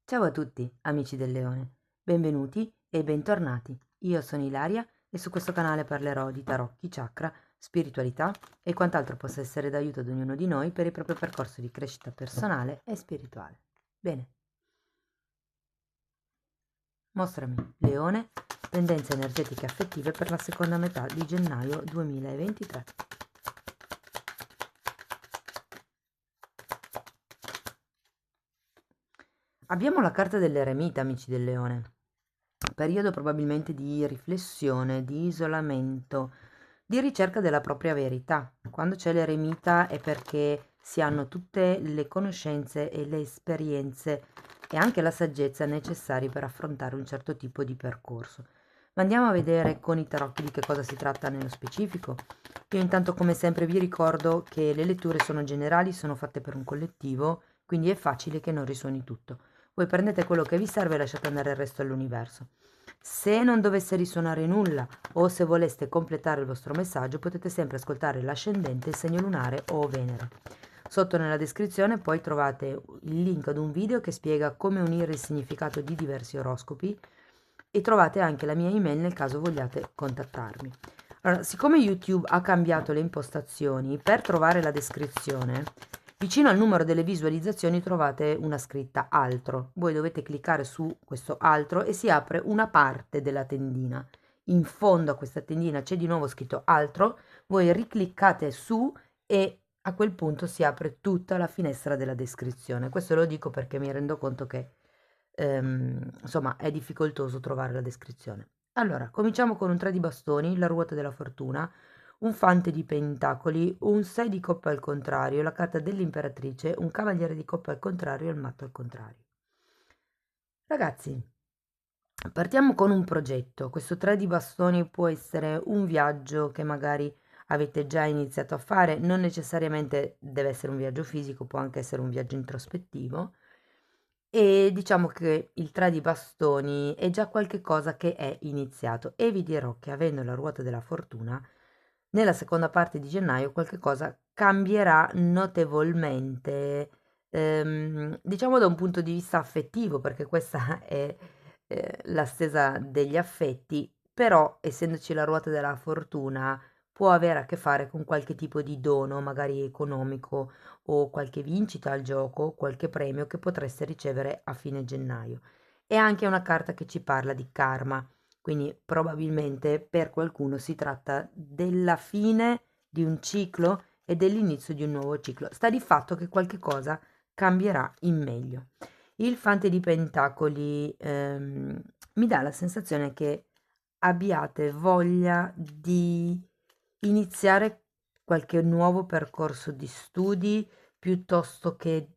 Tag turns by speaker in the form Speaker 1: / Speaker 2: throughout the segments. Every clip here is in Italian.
Speaker 1: Ciao a tutti, amici del leone. Benvenuti e bentornati. Io sono Ilaria e su questo canale parlerò di tarocchi, chakra, spiritualità e quant'altro possa essere d'aiuto ad ognuno di noi per il proprio percorso di crescita personale e spirituale. Bene, mostrami, leone, tendenze energetiche affettive per la seconda metà di gennaio 2023. Abbiamo la carta dell'eremita, amici del leone. Periodo probabilmente di riflessione, di isolamento, di ricerca della propria verità. Quando c'è l'eremita è perché si hanno tutte le conoscenze e le esperienze e anche la saggezza necessari per affrontare un certo tipo di percorso. Ma andiamo a vedere con i tarocchi di che cosa si tratta nello specifico. Io intanto come sempre vi ricordo che le letture sono generali, sono fatte per un collettivo, quindi è facile che non risuoni tutto. Voi prendete quello che vi serve e lasciate andare il resto all'universo. Se non dovesse risuonare nulla o se voleste completare il vostro messaggio, potete sempre ascoltare l'ascendente, il segno lunare o Venere. Sotto nella descrizione poi trovate il link ad un video che spiega come unire il significato di diversi oroscopi e trovate anche la mia email nel caso vogliate contattarmi. Allora, siccome YouTube ha cambiato le impostazioni, per trovare la descrizione, vicino al numero delle visualizzazioni trovate una scritta altro. Voi dovete cliccare su questo altro e si apre una parte della tendina. In fondo a questa tendina c'è di nuovo scritto altro, voi ricliccate su e a quel punto si apre tutta la finestra della descrizione. Questo lo dico perché mi rendo conto che insomma è difficoltoso trovare la descrizione. Allora, cominciamo con un 3 di bastoni, la ruota della fortuna, un fante di pentacoli, un 6 di coppe al contrario, la carta dell'imperatrice, un cavaliere di coppe al contrario e il matto al contrario. Ragazzi, partiamo con un progetto. Questo 3 di bastoni può essere un viaggio che magari avete già iniziato a fare, non necessariamente deve essere un viaggio fisico, può anche essere un viaggio introspettivo. E diciamo che il 3 di bastoni è già qualche cosa che è iniziato e vi dirò che avendo la ruota della fortuna, nella seconda parte di gennaio qualche cosa cambierà notevolmente, diciamo da un punto di vista affettivo, perché questa è la stesa degli affetti, però essendoci la ruota della fortuna può avere a che fare con qualche tipo di dono, magari economico o qualche vincita al gioco, qualche premio che potreste ricevere a fine gennaio. È anche una carta che ci parla di karma, quindi probabilmente per qualcuno si tratta della fine di un ciclo e dell'inizio di un nuovo ciclo. Sta di fatto che qualche cosa cambierà in meglio. Il fante di pentacoli mi dà la sensazione che abbiate voglia di iniziare qualche nuovo percorso di studi piuttosto che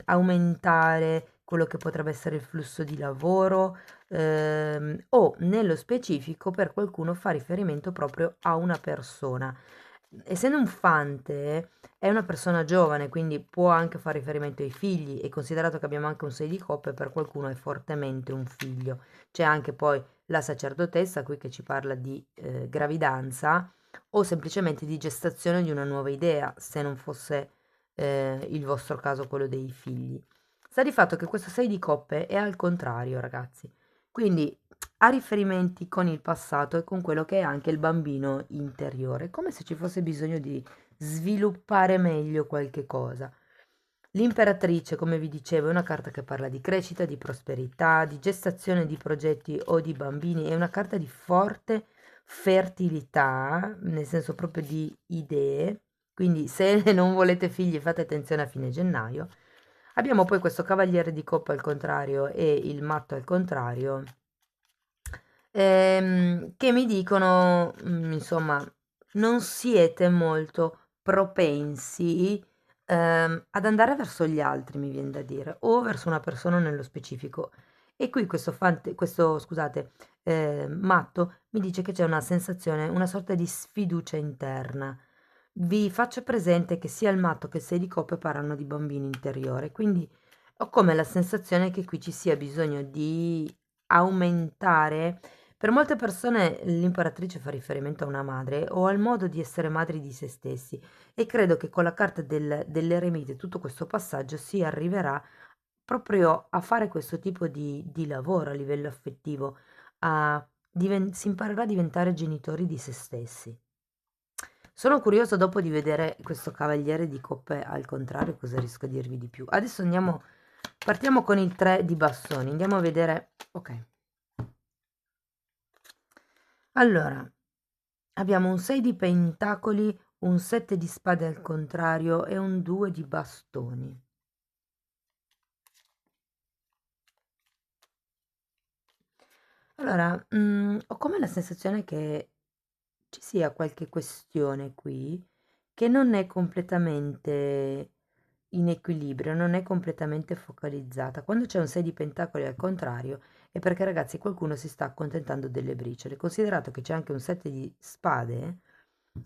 Speaker 1: aumentare quello che potrebbe essere il flusso di lavoro, o nello specifico per qualcuno fa riferimento proprio a una persona. Essendo un fante è una persona giovane, quindi può anche fare riferimento ai figli e considerato che abbiamo anche un 6 di coppe, per qualcuno è fortemente un figlio. C'è anche poi la sacerdotessa qui che ci parla di gravidanza o semplicemente di gestazione di una nuova idea, se non fosse il vostro caso quello dei figli. Sta di fatto che questo 6 di coppe è al contrario, ragazzi. Quindi ha riferimenti con il passato e con quello che è anche il bambino interiore, come se ci fosse bisogno di sviluppare meglio qualche cosa. L'imperatrice, come vi dicevo, è una carta che parla di crescita, di prosperità, di gestazione di progetti o di bambini, è una carta di forte fertilità, nel senso proprio di idee, quindi se non volete figli fate attenzione a fine gennaio. Abbiamo poi questo cavaliere di coppa al contrario e il matto al contrario, che mi dicono, insomma, non siete molto propensi ad andare verso gli altri, mi viene da dire, o verso una persona nello specifico. E qui questo, scusate, matto mi dice che c'è una sensazione, una sorta di sfiducia interna. Vi faccio presente che sia il matto che il 6 di coppe parlano di bambino interiore, quindi ho come la sensazione che qui ci sia bisogno di aumentare. Per molte persone l'imperatrice fa riferimento a una madre o al modo di essere madri di se stessi e credo che con la carta dell'eremite tutto questo passaggio si arriverà proprio a fare questo tipo di lavoro a livello affettivo, si imparerà a diventare genitori di se stessi. Sono curiosa dopo di vedere questo cavaliere di coppe al contrario, cosa riesco a dirvi di più. Adesso partiamo con il 3 di bastoni, andiamo a vedere, ok. Allora, abbiamo un 6 di pentacoli, un 7 di spade al contrario e un 2 di bastoni. Allora, ho come la sensazione che ci sia qualche questione qui che non è completamente in equilibrio, non è completamente focalizzata. Quando c'è un 6 di pentacoli al contrario è perché ragazzi qualcuno si sta accontentando delle briciole. Considerato che c'è anche un 7 di spade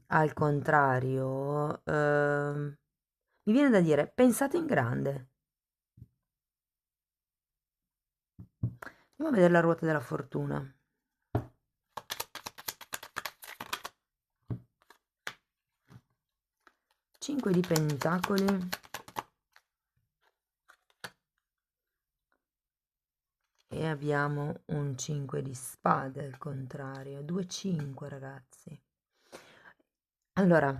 Speaker 1: al contrario, mi viene da dire pensate in grande. Andiamo a vedere la ruota della fortuna. Cinque di pentacoli e abbiamo un 5 di spade al contrario, 2-5 ragazzi. Allora,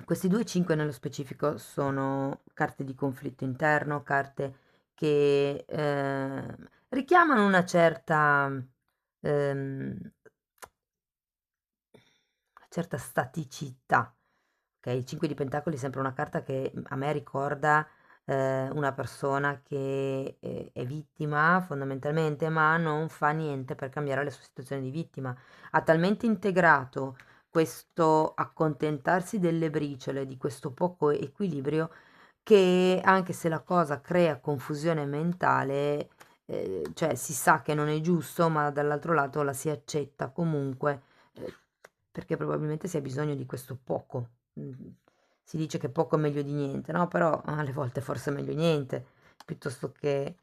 Speaker 1: questi 2-5 nello specifico sono carte di conflitto interno, carte che richiamano ehm, una certa staticità. Ok, il 5 di Pentacoli è sempre una carta che a me ricorda una persona che è vittima fondamentalmente, ma non fa niente per cambiare la sua situazione di vittima. Ha talmente integrato questo accontentarsi delle briciole, di questo poco equilibrio, che anche se la cosa crea confusione mentale, cioè si sa che non è giusto, ma dall'altro lato la si accetta comunque, perché probabilmente si ha bisogno di questo poco. Si dice che poco è meglio di niente, no? Però alle volte forse è meglio niente, piuttosto che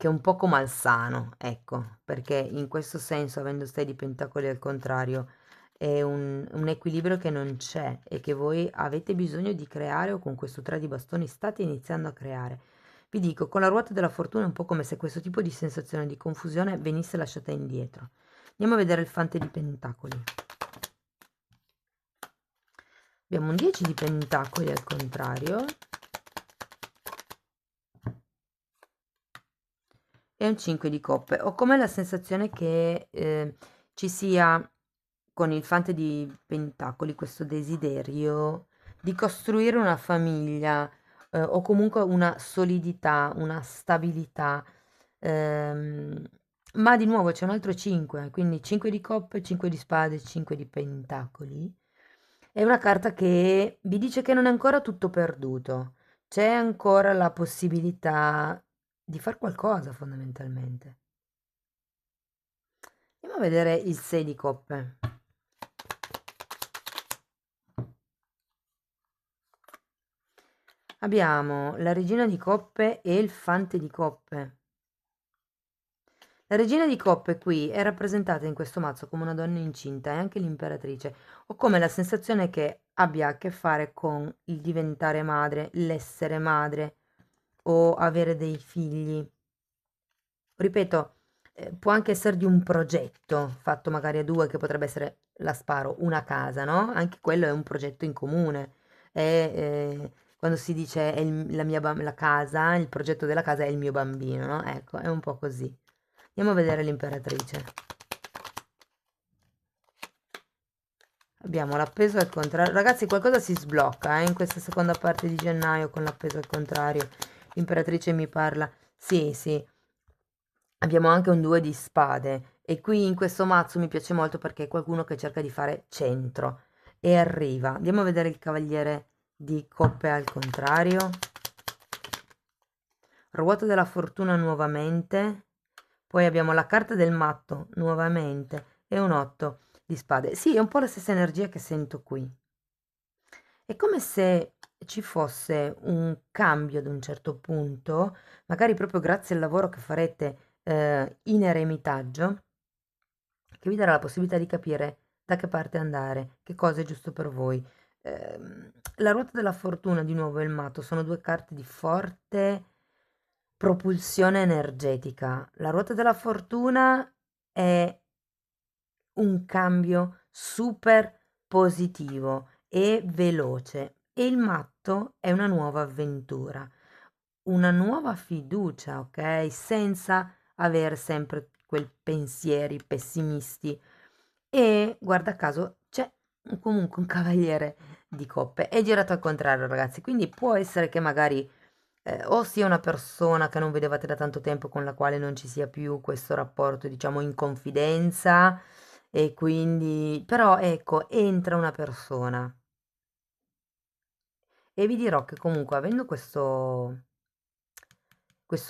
Speaker 1: un poco malsano, ecco, perché in questo senso, avendo 6 di pentacoli al contrario, è un equilibrio che non c'è e che voi avete bisogno di creare o con questo 3 di bastoni state iniziando a creare. Vi dico, con la ruota della fortuna è un po' come se questo tipo di sensazione di confusione venisse lasciata indietro. Andiamo a vedere il fante di pentacoli. Abbiamo un 10 di pentacoli al contrario e un 5 di coppe. Ho come la sensazione che ci sia con il fante di pentacoli questo desiderio di costruire una famiglia o comunque una solidità, una stabilità. ehm, ma di nuovo c'è un altro 5, quindi 5 di coppe, 5 di spade, 5 di pentacoli. È una carta che vi dice che non è ancora tutto perduto, c'è ancora la possibilità di far qualcosa fondamentalmente. Andiamo a vedere il 6 di coppe. Abbiamo la regina di coppe e il fante di coppe. La regina di coppe qui è rappresentata in questo mazzo come una donna incinta e anche l'imperatrice. Ho come la sensazione che abbia a che fare con il diventare madre, l'essere madre o avere dei figli. Ripeto, può anche essere di un progetto fatto magari a due, che potrebbe essere, la sparo, una casa, no? Anche quello è un progetto in comune. Quando si dice la casa, il progetto della casa è il mio bambino, no? Ecco, è un po' così. Andiamo a vedere l'imperatrice. Abbiamo l'appeso al contrario. Ragazzi, qualcosa si sblocca in questa seconda parte di gennaio con l'appeso al contrario. L'imperatrice mi parla. Sì, sì. Abbiamo anche un 2 di spade e qui in questo mazzo mi piace molto perché è qualcuno che cerca di fare centro e arriva. Andiamo a vedere il cavaliere di coppe al contrario. Ruota della fortuna nuovamente. Poi abbiamo la carta del matto nuovamente e un 8 di spade. Sì, è un po' la stessa energia che sento qui. È come se ci fosse un cambio ad un certo punto, magari proprio grazie al lavoro che farete in eremitaggio, che vi darà la possibilità di capire da che parte andare, che cosa è giusto per voi. La ruota della fortuna di nuovo e il matto sono due carte di forte propulsione energetica. La ruota della fortuna è un cambio super positivo e veloce e il matto è una nuova avventura, una nuova fiducia, ok? Senza avere sempre quei pensieri pessimisti. E guarda caso c'è comunque un cavaliere di coppe. È girato al contrario, ragazzi, quindi può essere che magari o sia una persona che non vedevate da tanto tempo con la quale non ci sia più questo rapporto, diciamo, in confidenza e quindi però ecco, entra una persona e vi dirò che comunque avendo questo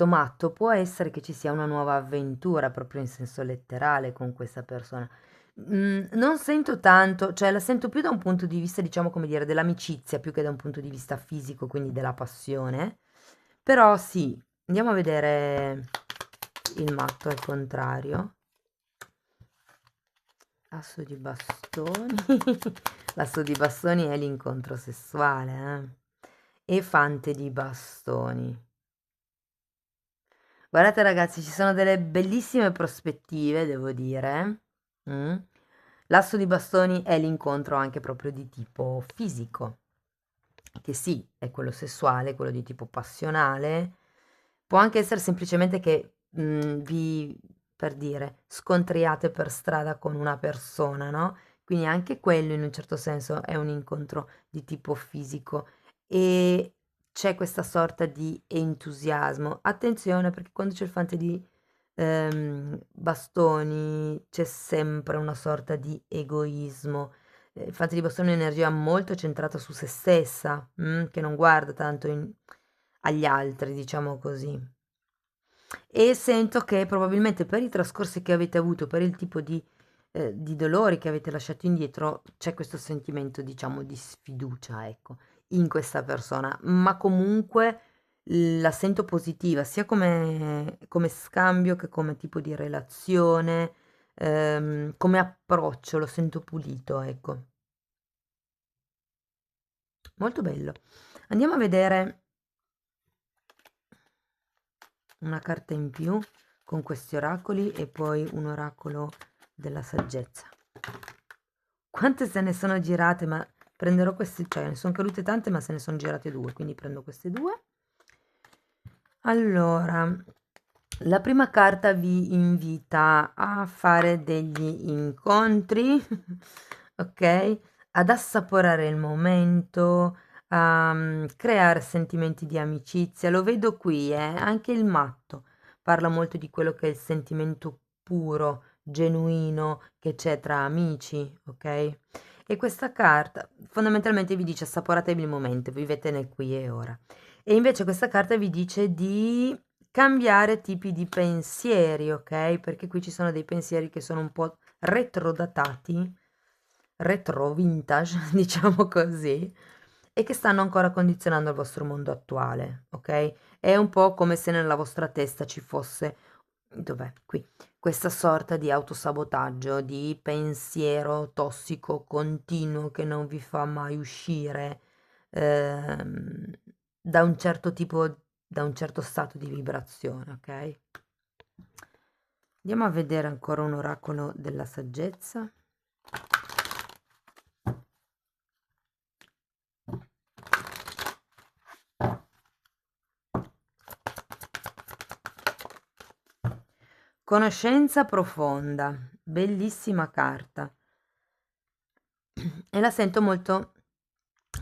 Speaker 1: matto può essere che ci sia una nuova avventura proprio in senso letterale con questa persona. Non sento tanto, cioè la sento più da un punto di vista, diciamo, come dire, dell'amicizia più che da un punto di vista fisico, quindi della passione. Però sì, andiamo a vedere il matto al contrario. Asso di bastoni. L'asso di bastoni è l'incontro sessuale, eh? E fante di bastoni. Guardate ragazzi, ci sono delle bellissime prospettive, devo dire. Mm. L'asso di bastoni è l'incontro anche proprio di tipo fisico, che sì, è quello sessuale, quello di tipo passionale. Può anche essere semplicemente che vi, per dire, scontriate per strada con una persona, no? Quindi anche quello in un certo senso è un incontro di tipo fisico e c'è questa sorta di entusiasmo. Attenzione perché quando c'è il fante di bastoni c'è sempre una sorta di egoismo. Il fante di bastoni è un'energia molto centrata su se stessa, che non guarda tanto agli altri, diciamo così. E sento che probabilmente per i trascorsi che avete avuto, per il tipo di dolori che avete lasciato indietro, c'è questo sentimento, diciamo, di sfiducia, ecco, in questa persona, ma comunque la sento positiva, sia come scambio che come tipo di relazione, come approccio, lo sento pulito, ecco. Molto bello. Andiamo a vedere una carta in più con questi oracoli e poi un oracolo della saggezza. Quante se ne sono girate, ma prenderò queste, cioè ne sono cadute tante, ma se ne sono girate due, quindi prendo queste due. Allora, la prima carta vi invita a fare degli incontri, ok? Ad assaporare il momento, a creare sentimenti di amicizia. Lo vedo qui, anche il matto parla molto di quello che è il sentimento puro, genuino che c'è tra amici, ok? E questa carta fondamentalmente vi dice assaporatevi il momento, vivete nel qui e ora. E invece questa carta vi dice di cambiare tipi di pensieri, ok? Perché qui ci sono dei pensieri che sono un po' retrodatati, retro vintage, diciamo così, e che stanno ancora condizionando il vostro mondo attuale, ok? È un po' come se nella vostra testa ci fosse, dov'è? Qui, questa sorta di autosabotaggio, di pensiero tossico continuo che non vi fa mai uscire ehm, da un certo tipo, da un certo stato di vibrazione, ok? Andiamo a vedere ancora un oracolo della saggezza. Conoscenza profonda, bellissima carta. E la sento molto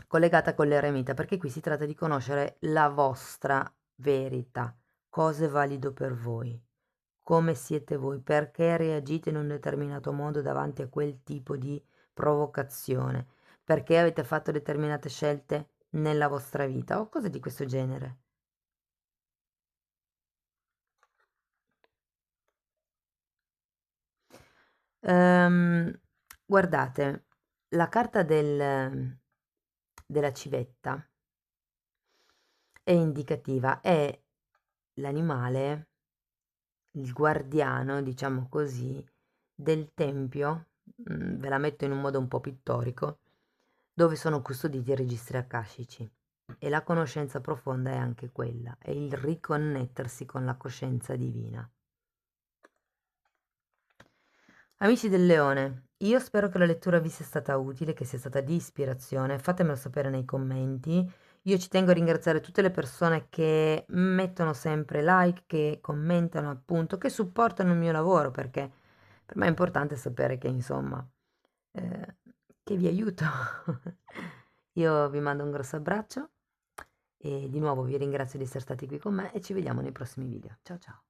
Speaker 1: collegata con l'eremita, perché qui si tratta di conoscere la vostra verità, cosa è valido per voi, come siete voi, perché reagite in un determinato modo davanti a quel tipo di provocazione, perché avete fatto determinate scelte nella vostra vita o cose di questo genere. Ehm, guardate, la carta della civetta è indicativa, è l'animale, il guardiano, diciamo così, del tempio, ve la metto in un modo un po' pittorico, dove sono custoditi i registri akashici. E la conoscenza profonda è anche quella, è il riconnettersi con la coscienza divina. Amici del Leone, io spero che la lettura vi sia stata utile, che sia stata di ispirazione. Fatemelo sapere nei commenti. Io ci tengo a ringraziare tutte le persone che mettono sempre like, che commentano appunto, che supportano il mio lavoro, perché per me è importante sapere che insomma, che vi aiuto. Io vi mando un grosso abbraccio e di nuovo vi ringrazio di essere stati qui con me e ci vediamo nei prossimi video. Ciao ciao!